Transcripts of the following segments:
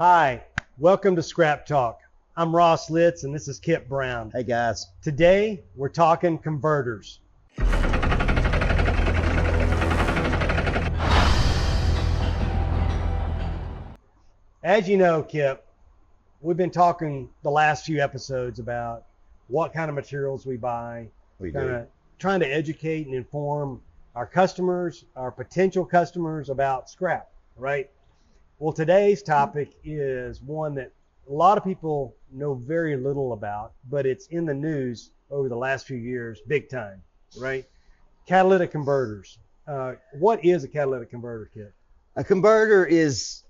Hi, welcome to Scrap Talk. I'm Ross Litz and this is Kip Brown. Hey guys. Today we're talking converters. As you know, Kip, we've been talking the last few episodes about what kind of materials we buy. Trying to educate and inform our customers, our potential customers about scrap, right? Well, today's topic is one that a lot of people know very little about, but it's in the news over the last few years, big time, right? Catalytic converters. What is a catalytic converter, Kip? A converter is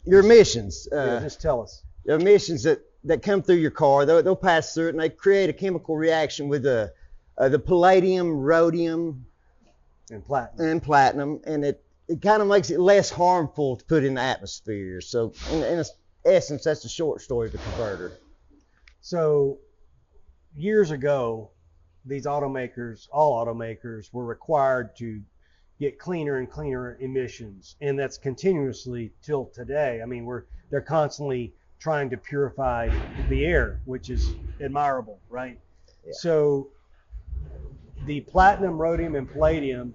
your emissions. Just tell us. The emissions that come through your car, they'll pass through it and they create a chemical reaction with the palladium, rhodium, and platinum. And it kind of makes it less harmful to put in the atmosphere. So in essence, that's the short story of the converter. So years ago, these automakers, all automakers, were required to get cleaner and cleaner emissions, and that's continuously till today. I mean, they're constantly trying to purify the air, which is admirable, right? Yeah. So the platinum, rhodium, and palladium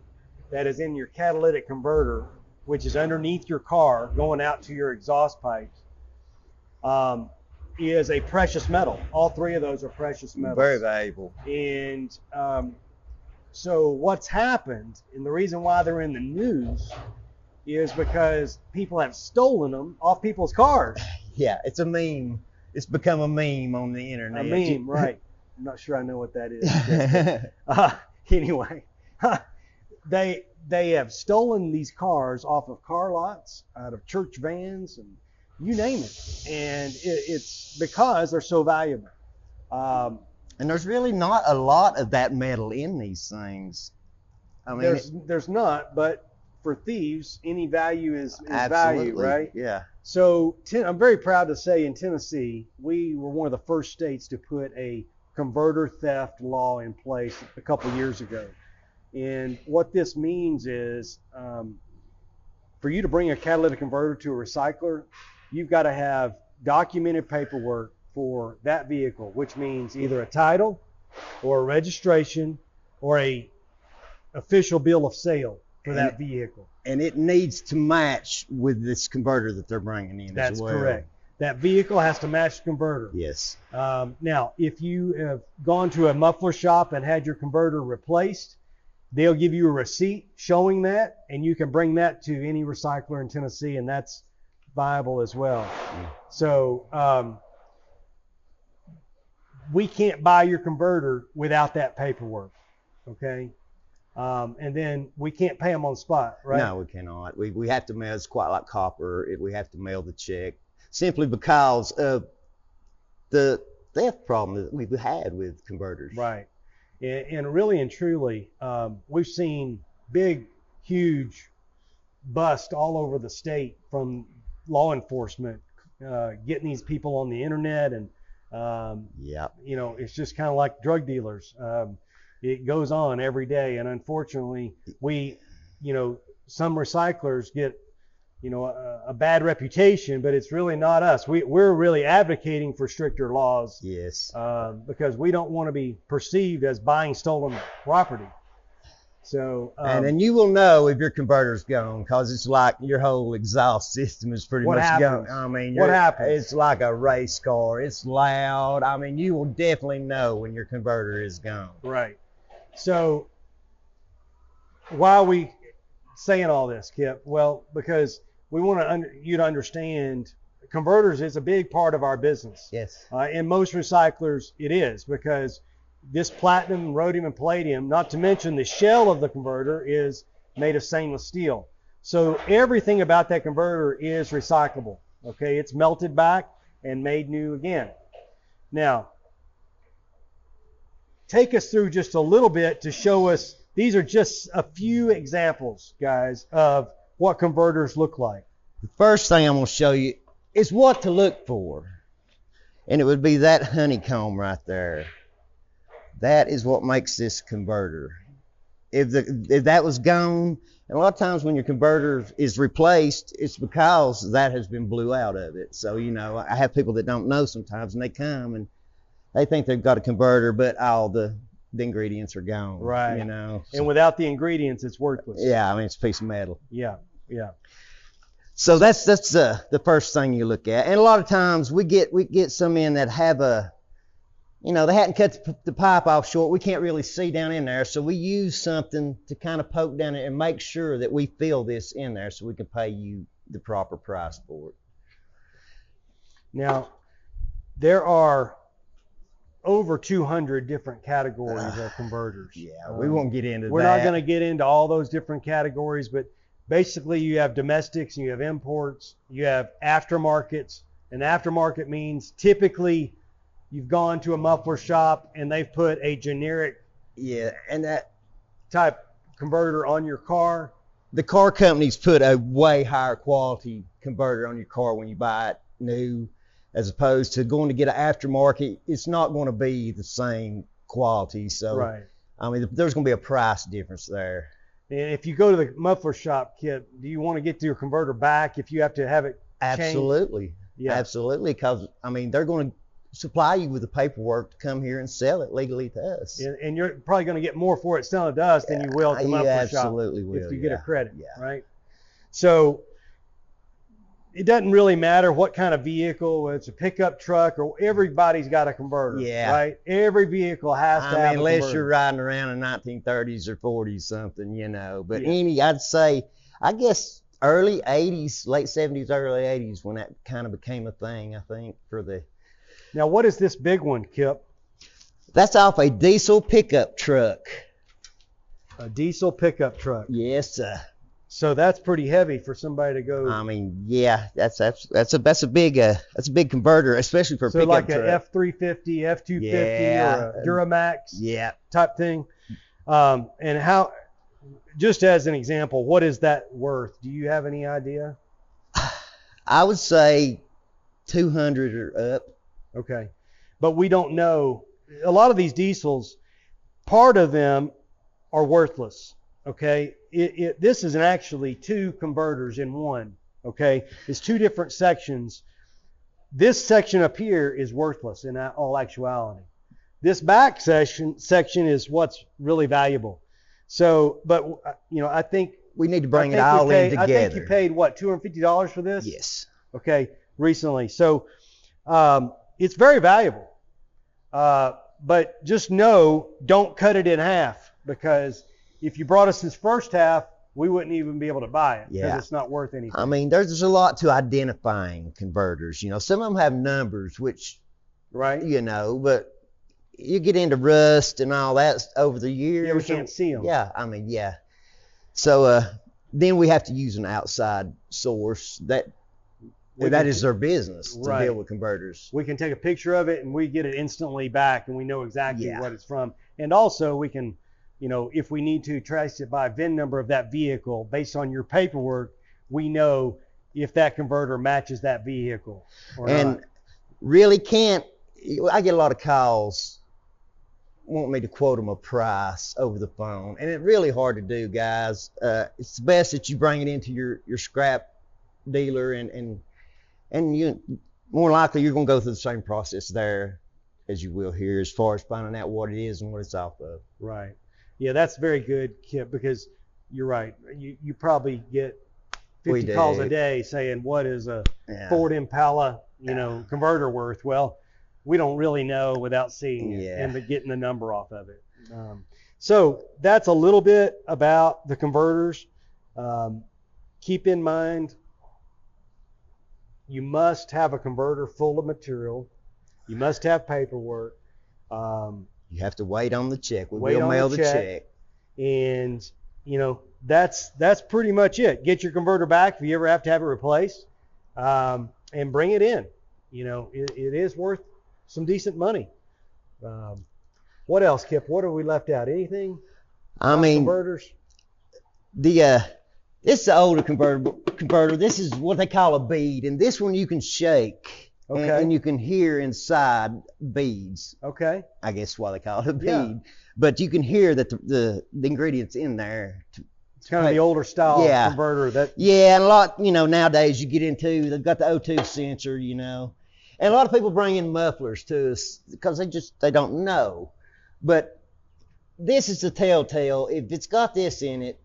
that is in your catalytic converter, which is underneath your car going out to your exhaust pipes, is a precious metal. All three of those are precious metals. Very valuable. And so what's happened, and the reason why they're in the news, is because people have stolen them off people's cars. Yeah, it's a meme. It's become a meme on the internet. A meme, right. I'm not sure I know what that is. Anyway, they have stolen these cars off of car lots, out of church vans, and you name it. And it's because they're so valuable. And there's really not a lot of that metal in these things. I mean, there's not, but for thieves, any value is absolutely, value, right? Yeah. So I'm very proud to say in Tennessee, we were one of the first states to put a converter theft law in place a couple years ago. And what this means is for you to bring a catalytic converter to a recycler, you've got to have documented paperwork for that vehicle, which means either a title or a registration or a official bill of sale for that vehicle. And it needs to match with this converter that they're bringing in. That's as well. correct. That vehicle has to match the converter. Yes. Now, if you have gone to a muffler shop and had your converter replaced, they'll give you a receipt showing that, and you can bring that to any recycler in Tennessee, and that's viable as well. So we can't buy your converter without that paperwork, okay? And then we can't pay them on the spot, right? No, we cannot. We have to mail. It's quite like copper. We have to mail the check simply because of the theft problem that we've had with converters. Right. And really and truly, we've seen big, huge busts all over the state from law enforcement getting these people on the internet, and it's just kind of like drug dealers. It goes on every day, and unfortunately, some recyclers get a bad reputation, but it's really not us. We're really advocating for stricter laws. Yes. Because we don't want to be perceived as buying stolen property. So. And then you will know if your converter's gone, because it's like your whole exhaust system is pretty much gone. I mean, what happens? It's like a race car. It's loud. I mean, you will definitely know when your converter is gone. Right. So why are we saying all this, Kip? Well, because we want you to understand converters is a big part of our business. Yes. And most recyclers, it is, because this platinum, rhodium, and palladium, not to mention the shell of the converter, is made of stainless steel. So everything about that converter is recyclable. Okay, it's melted back and made new again. Now, take us through just a little bit to show us. These are just a few examples, guys, of what converters look like. The first thing I'm going to show you is what to look for. And it would be that honeycomb right there. That is what makes this converter. if that was gone, and a lot of times when your converter is replaced, it's because that has been blew out of it. So, you know, I have people that don't know sometimes, and they come and they think they've got a converter, but all the ingredients are gone. Right. You know. And without the ingredients, it's worthless. Yeah, I mean, it's a piece of metal. Yeah, yeah. So that's the first thing you look at. And a lot of times we get some in that have a, you know, they hadn't cut the pipe off short. We can't really see down in there, so we use something to kind of poke down it and make sure that we fill this in there so we can pay you the proper price for it. Now, there are over 200 different categories of converters. Yeah, we won't get into that. We're not going to get into all those different categories, but basically you have domestics and you have imports, you have aftermarkets. And aftermarket means typically you've gone to a muffler shop and they've put a generic and that type converter on your car. The car companies put a way higher quality converter on your car when you buy it new, as opposed to going to get an aftermarket. It's not going to be the same quality. So, right. I mean, there's going to be a price difference there. And if you go to the muffler shop, Kip, do you want to get your converter back if you have to have it changed? Absolutely. Yeah. Absolutely. Because, I mean, they're going to supply you with the paperwork to come here and sell it legally to us. And you're probably going to get more for it selling to us than you will at the muffler shop. Absolutely will. If you get a credit, right? So it doesn't really matter what kind of vehicle, whether it's a pickup truck or everybody's got a converter, right? Every vehicle has to have a converter. Unless you're riding around in 1930s or 40s something, you know. But I'd say, I guess early 80s, late 70s, early 80s when that kind of became a thing, I think, for the... Now, what is this big one, Kip? That's off a diesel pickup truck. A diesel pickup truck. Yes, sir. So that's pretty heavy for somebody to go. I mean, yeah, that's a big converter, especially for a pickup truck. So like a F350, F250, or a Duramax type thing. And how, just as an example, what is that worth? Do you have any idea? I would say 200 or up. Okay. But we don't know. A lot of these diesels, part of them are worthless. Okay. This is actually two converters in one. Okay. It's two different sections. This section up here is worthless in all actuality. This back section is what's really valuable. So, but you know, I think we need to bring it all in together. I think you paid what, $250 for this? Yes. Okay. Recently. So, it's very valuable. But just know, don't cut it in half, because if you brought us this first half, we wouldn't even be able to buy it because it's not worth anything. I mean, there's a lot to identifying converters. You know, some of them have numbers, which, you know, but you get into rust and all that over the years. Yeah, we can't see them. Yeah, I mean, So then we have to use an outside source that is their business to deal with converters. We can take a picture of it and we get it instantly back and we know exactly what it's from. And also we can, you know, if we need to trace it by VIN number of that vehicle based on your paperwork, we know if that converter matches that vehicle or not. Really can't, I get a lot of calls want me to quote them a price over the phone, and it's really hard to do, guys. It's best that you bring it into your scrap dealer, and you more likely you're going to go through the same process there as you will here as far as finding out what it is and what it's off of. Right. Yeah, that's very good, Kip, because you're right. You probably get 50 calls a day saying, what is a Ford Impala, converter worth? Well, we don't really know without seeing it and getting the number off of it. So that's a little bit about the converters. Keep in mind, you must have a converter full of material. You must have paperwork. You have to wait on the check. We'll mail the check. And, that's pretty much it. Get your converter back if you ever have to have it replaced, and bring it in. It is worth some decent money. What else, Kip? What have we left out? Anything? Converters? This is the older converter. This is what they call a bead, and this one you can shake. Okay. And you can hear inside beads. Okay. I guess why they call it a bead. Yeah. But you can hear that the ingredients in there. It's kind of the older style converter. Yeah, and a lot, nowadays you get into, they've got the O2 sensor, And a lot of people bring in mufflers to us because they don't know. But this is the telltale. If it's got this in it,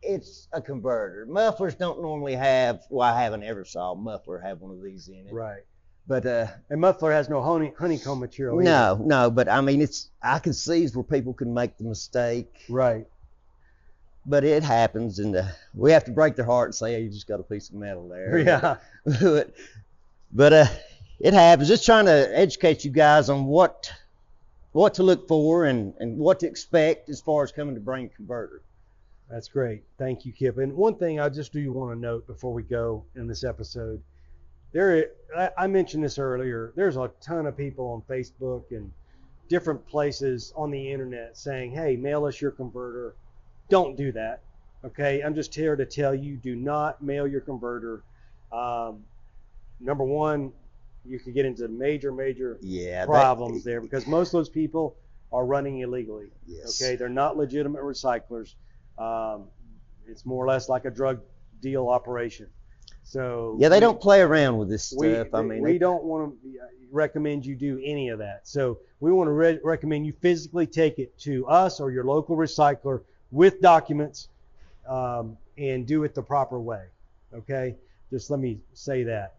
it's a converter. Mufflers don't normally have, I haven't ever saw a muffler have one of these in it. Right. But and muffler has no honeycomb material. No, but I mean, I can see where people can make the mistake. Right. But it happens, and we have to break their heart and say, hey, you just got a piece of metal there. Yeah. but it happens. Just trying to educate you guys on what to look for and what to expect as far as coming to bring a converter. That's great. Thank you, Kip. And one thing I just do want to note before we go in this episode, I mentioned this earlier, there's a ton of people on Facebook and different places on the internet saying, hey, mail us your converter. Don't do that. Okay, I'm just here to tell you, do not mail your converter. Number one, you could get into major problems there because most of those people are running illegally. Yes. Okay, they're not legitimate recyclers. It's more or less like a drug deal operation. So they don't play around with this stuff. We don't want to recommend you do any of that. So we want to recommend you physically take it to us or your local recycler with documents and do it the proper way. Okay, just let me say that.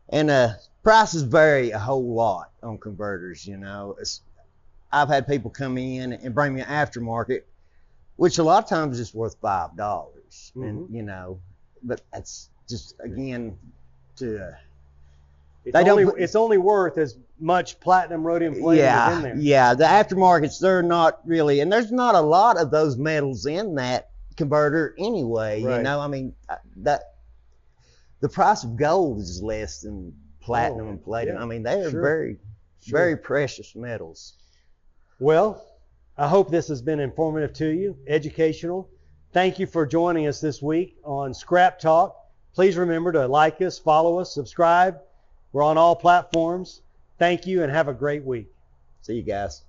And prices vary a whole lot on converters. I've had people come in and bring me an aftermarket, which a lot of times is worth $5. Mm-hmm. And but that's just again it's only worth as much platinum, rhodium, palladium as in there. Yeah, the aftermarkets, they're not really, and there's not a lot of those metals in that converter anyway. Right. I mean, the price of gold is less than platinum and palladium. Yeah, I mean, they are very precious metals. Well, I hope this has been informative to you, educational. Thank you for joining us this week on Scrap Talk. Please remember to like us, follow us, subscribe. We're on all platforms. Thank you and have a great week. See you guys.